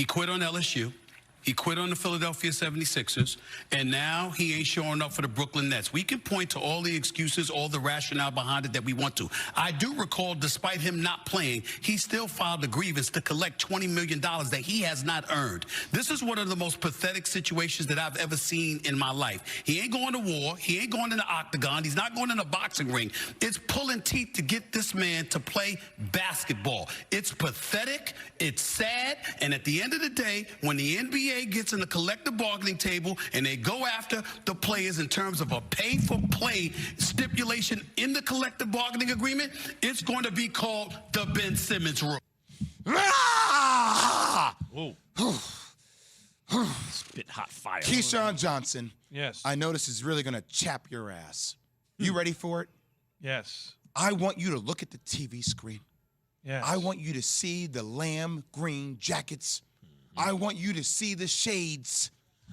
He quit on LSU. He quit on the Philadelphia 76ers, and now he ain't showing up for the Brooklyn Nets. We can point to all the excuses, all the rationale behind it that we want to. I do recall, despite him not playing, he still filed a grievance to collect $20 million that he has not earned. This is one of the most pathetic situations that I've ever seen in my life. He ain't going to war. He ain't going in the octagon. He's not going in a boxing ring. It's pulling teeth to get this man to play basketball. It's pathetic. It's sad. And at the end of the day, when the NBA gets in the collective bargaining table and they go after the players in terms of a pay-for-play stipulation in the collective bargaining agreement, it's going to be called the Ben Simmons rule. Spit hot fire. Keyshawn Johnson. Yes. I know this is really going to chap your ass. You ready for it? Yes. I want you to look at the TV screen. Yes. I want you to see the lamb green jackets. I want you to see the shades.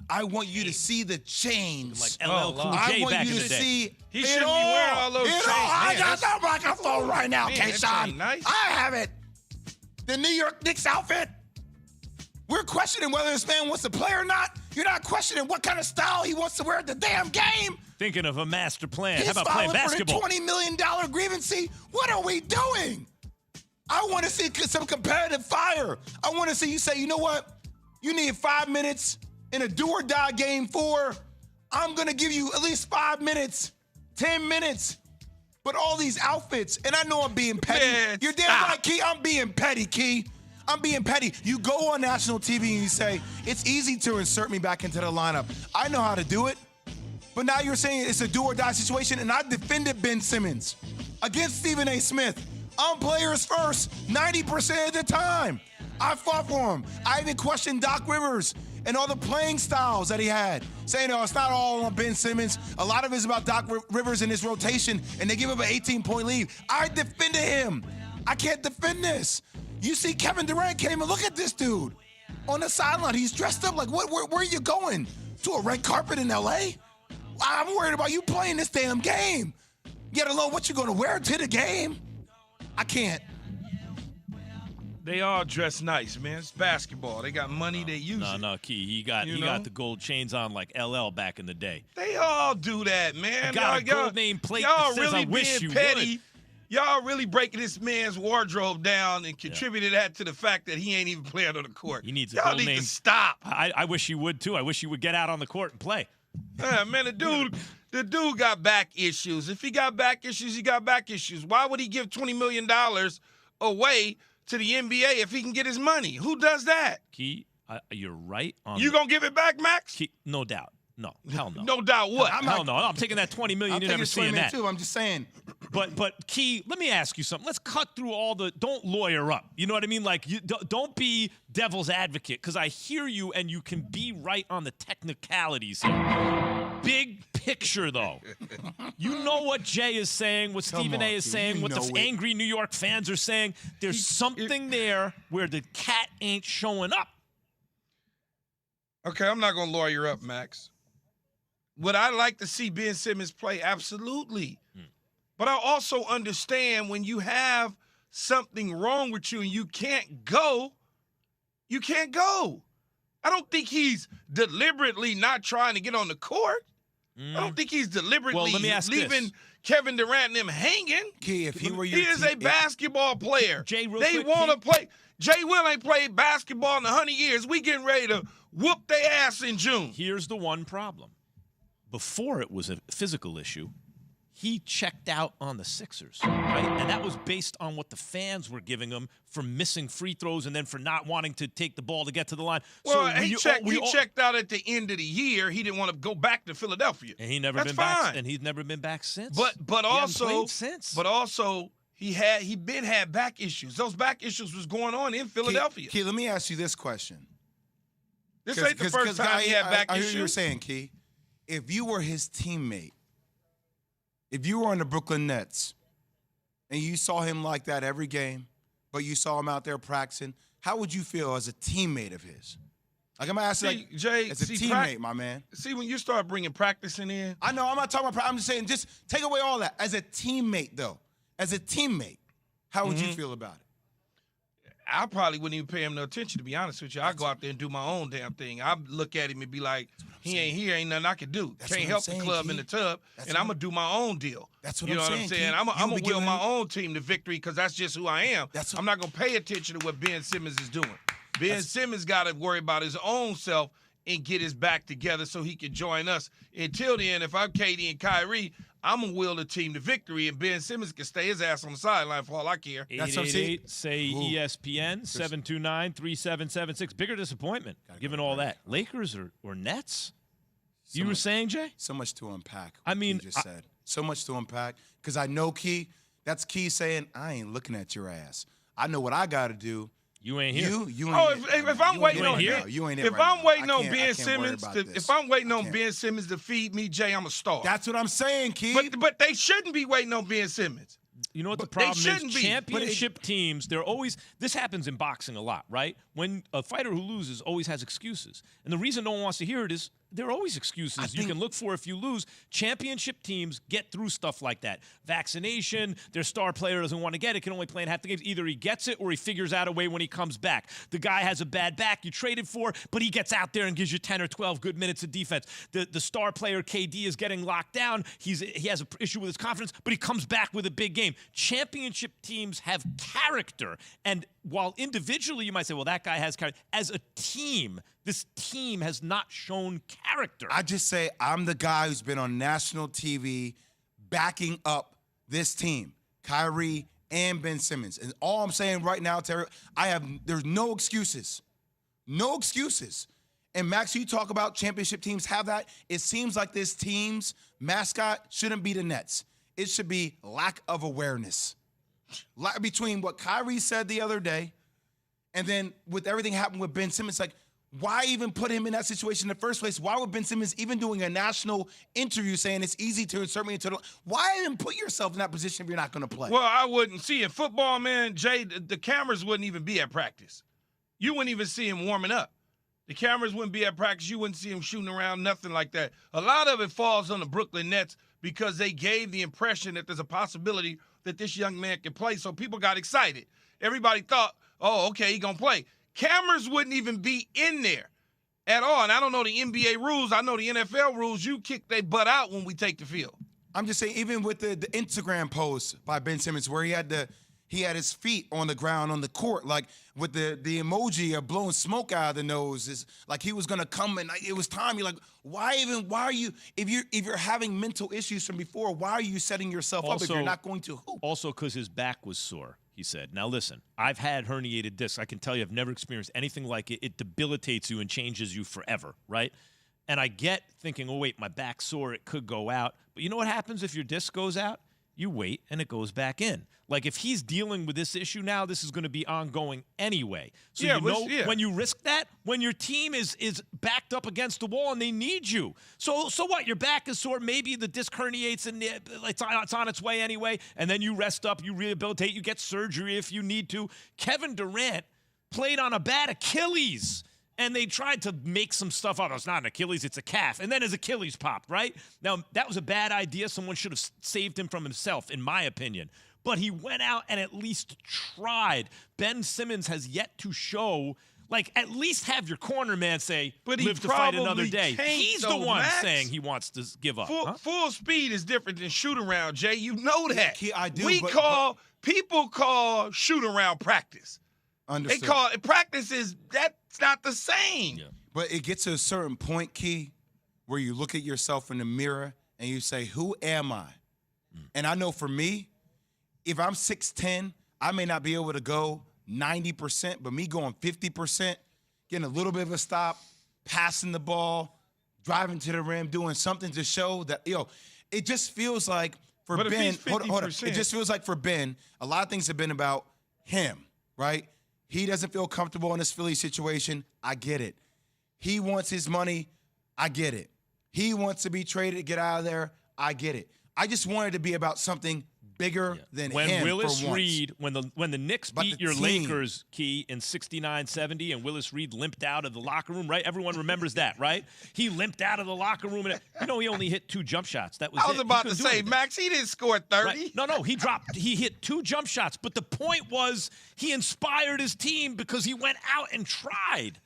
I want you to see the chains. Like LL Cool I J want back you in to the day. see He it shouldn't be all. wearing all those chains. I Man, got the microphone right now, Man, that Keyshawn. ain't nice. I have it. The New York Knicks outfit. We're questioning whether this man wants to play or not. You're not questioning what kind of style he wants to wear at the damn game. Thinking of a master plan. He's How about playing filing basketball? for the $20 million grievance. What are we doing? I want to see some competitive fire. I want to see you say, you know what? You need 5 minutes in a do-or-die game 4. I'm going to give you at least 5 minutes, 10 minutes. But all these outfits, and I know I'm being petty. Man, You're damn right, Key. I'm being petty, Key. I'm being petty. You go on national TV and you say, it's easy to insert me back into the lineup. I know how to do it. But now you're saying it's a do-or-die situation, and I defended Ben Simmons against Stephen A. Smith. I'm players first 90% of the time. I fought for him. I even questioned Doc Rivers and all the playing styles that he had, saying, no, it's not all on Ben Simmons. A lot of it is about Doc Rivers and his rotation, and they give him an 18-point lead. I defended him. I can't defend this. You see Kevin Durant came and look at this dude on the sideline. He's dressed up like, where are you going? To a red carpet in L.A.? I'm worried about you playing this damn game, let alone what you're going to wear to the game. I can't. They all dress nice, man. It's basketball. They got money. They use it. No, Key. He got the gold chains on like LL back in the day. They all do that, man. I got a gold name plate y'all that says really I wish being you petty. would. Y'all really breaking this man's wardrobe down and contributed that to the fact that he ain't even playing on the court. He needs a y'all gold need name. to stop. I wish you would too. I wish you would get out on the court and play. Man, the dude got back issues. If he got back issues, he got back issues. Why would he give $20 million away to the NBA if he can get his money? Who does that? Key, you're right on. You gonna give it back, Max? Key, no doubt. No, hell no. No doubt what? Hell no. I'm taking that $20 million. You're never seeing that. Too. I'm just saying. But Key, let me ask you something. Let's cut through all the. Don't lawyer up. You know what I mean? Like, don't be devil's advocate, because I hear you and you can be right on the technicalities here. Big picture, though. You know what Jay is saying, what Stephen A. is saying, what the angry New York fans are saying. There's something there where the cat ain't showing up. Okay, I'm not gonna lawyer up, Max. Would I like to see Ben Simmons play? Absolutely. But I also understand when you have something wrong with you and you can't go, you can't go. I don't think he's deliberately not trying to get on the court. I don't think he's deliberately leaving Kevin Durant and them hanging. Key, if he were He is a basketball player. Jay, real they quick, want to Key. play. Jay Will ain't played basketball in 100 years. We getting ready to whoop their ass in June. Here's the one problem. Before it was a physical issue, he checked out on the Sixers, right? And that was based on what the fans were giving him for missing free throws and then for not wanting to take the ball to get to the line. Well, so he checked out at the end of the year. He didn't want to go back to Philadelphia. And he never That's been fine. back. And he's never been back since. But also he had back issues. Those back issues was going on in Philadelphia. Key, let me ask you this question. This ain't the first time he had back I issues. hear you were saying, Key, if you were his teammate, if you were on the Brooklyn Nets and you saw him like that every game, but you saw him out there practicing, how would you feel as a teammate of his? Like, I'm asking, Jay, as a teammate, my man. See, when you start bringing practicing in. I know, I'm not talking about I'm just saying, just take away all that. As a teammate, though, as a teammate, how would you feel about it? I probably wouldn't even pay him no attention, to be honest with you. I'd go out there and do my own damn thing. I'd look at him and be like, he ain't here, ain't nothing I can do. Can't help the club in the tub, and I'm going to do my own deal. That's what you know I'm what I'm saying? saying. I'm going to will my own team to victory because that's just who I am. I'm not going to pay attention to what Ben Simmons is doing. Ben Simmons got to worry about his own self and get his back together so he can join us. Until then, if I'm KD and Kyrie, I'm going to will the team to victory, and Ben Simmons can stay his ass on the sideline for all I care. 888 say ESPN 729-3776. Bigger disappointment given all that. Lakers or Nets? You were saying, Jay? So much to unpack. I mean, you just said so much to unpack because I know Key. That's Key saying I ain't looking at your ass. I know what I got to do. You ain't here. You ain't. Oh, if I'm waiting on here, you ain't. If I'm waiting on Ben Simmons, if I'm waiting on Ben Simmons to feed me, Jay, I'm a star. That's what I'm saying, Key. But they shouldn't be waiting on Ben Simmons. You know what the But they problem is? shouldn't be. Championship teams, they're always – this happens in boxing a lot, right? When a fighter who loses always has excuses. And the reason no one wants to hear it is there are always excuses you can look for if you lose. Championship teams get through stuff like that. Vaccination, their star player doesn't want to get it, can only play in half the games. Either he gets it or he figures out a way when he comes back. The guy has a bad back you traded for, but he gets out there and gives you 10 or 12 good minutes of defense. The star player, KD, is getting locked down. He has an issue with his confidence, but he comes back with a big game. Championship teams have character. And while individually you might say, well, that guy has character, as a team, this team has not shown character. I just say I'm the guy who's been on national TV backing up this team, Kyrie and Ben Simmons. And all I'm saying right now, Terry, there's no excuses. No excuses. And Max, you talk about championship teams have that. It seems like this team's mascot shouldn't be the Nets. It should be lack of awareness. Between what Kyrie said the other day and then with everything happened with Ben Simmons, like, why even put him in that situation in the first place? Why would Ben Simmons even doing a national interview saying it's easy to insert me into the – why even put yourself in that position if you're not going to play? Well, I wouldn't see in football, man, Jay, the cameras wouldn't even be at practice. You wouldn't even see him warming up. The cameras wouldn't be at practice. You wouldn't see him shooting around, nothing like that. A lot of it falls on the Brooklyn Nets because they gave the impression that there's a possibility that this young man can play, so people got excited. Everybody thought, oh, okay, he's going to play. Cameras wouldn't even be in there at all. And I don't know the NBA rules. I know the NFL rules. You kick their butt out when we take the field. I'm just saying, even with the Instagram post by Ben Simmons where he had his feet on the ground on the court, like with the emoji of blowing smoke out of the nose, is like he was gonna come and it was time. You're like, why are you if you're having mental issues from before, why are you setting yourself up if you're not going to hoop? Also because his back was sore, he said. Now listen, I've had herniated discs. I can tell you I've never experienced anything like it. It debilitates you and changes you forever, right? And I get thinking, oh wait, my back's sore, it could go out. But you know what happens if your disc goes out? You wait and it goes back in. Like if he's dealing with this issue now, this is going to be ongoing anyway. So when you risk that, when your team is backed up against the wall and they need you. So what? Your back is sore. Maybe the disc herniates and it's on its way anyway. And then you rest up, you rehabilitate, you get surgery if you need to. Kevin Durant played on a bad Achilles. And they tried to make some stuff up. It's not an Achilles, it's a calf. And then his Achilles popped, right? Now, that was a bad idea. Someone should have saved him from himself, in my opinion. But he went out and at least tried. Ben Simmons has yet to show, like, at least have your corner man say, live to fight another day. He's the one saying he wants to give up. Full speed is different than shoot around, Jay. You know that. I do. People call shoot around practice. Understood. They call it practices. That's not the same. Yeah. But it gets to a certain point, Key, where you look at yourself in the mirror and you say, who am I? And I know for me, if I'm 6'10", I may not be able to go 90%, but me going 50%, getting a little bit of a stop, passing the ball, driving to the rim, doing something to show that, it just feels like for Ben, hold on. It just feels like for Ben, a lot of things have been about him, right? He doesn't feel comfortable in this Philly situation. I get it. He wants his money. I get it. He wants to be traded, get out of there. I get it. I just wanted to be about something bigger than when him Willis for once. Reed, when the Knicks But beat the your team- Lakers, Key, in 69-70, and Willis Reed limped out of the locker room, right? Everyone remembers that, right? He limped out of the locker room, and he only hit 2 jump shots. That was I was it. about He to couldn't do say, anything. Max, he didn't score 30. Right. No, he hit 2 jump shots. But the point was he inspired his team because he went out and tried.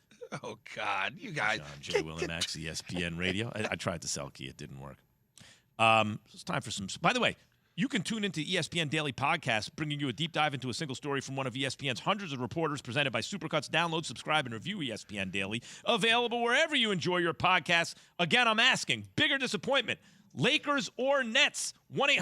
Oh, God, you guys. John J. Will and Max, ESPN Radio. I tried to sell Key. It didn't work. It's time for some. By the way, you can tune into ESPN Daily Podcast, bringing you a deep dive into a single story from one of ESPN's hundreds of reporters, presented by Supercuts. Download, subscribe, and review ESPN Daily. Available wherever you enjoy your podcasts. Again, I'm asking, bigger disappointment, Lakers or Nets? 1-800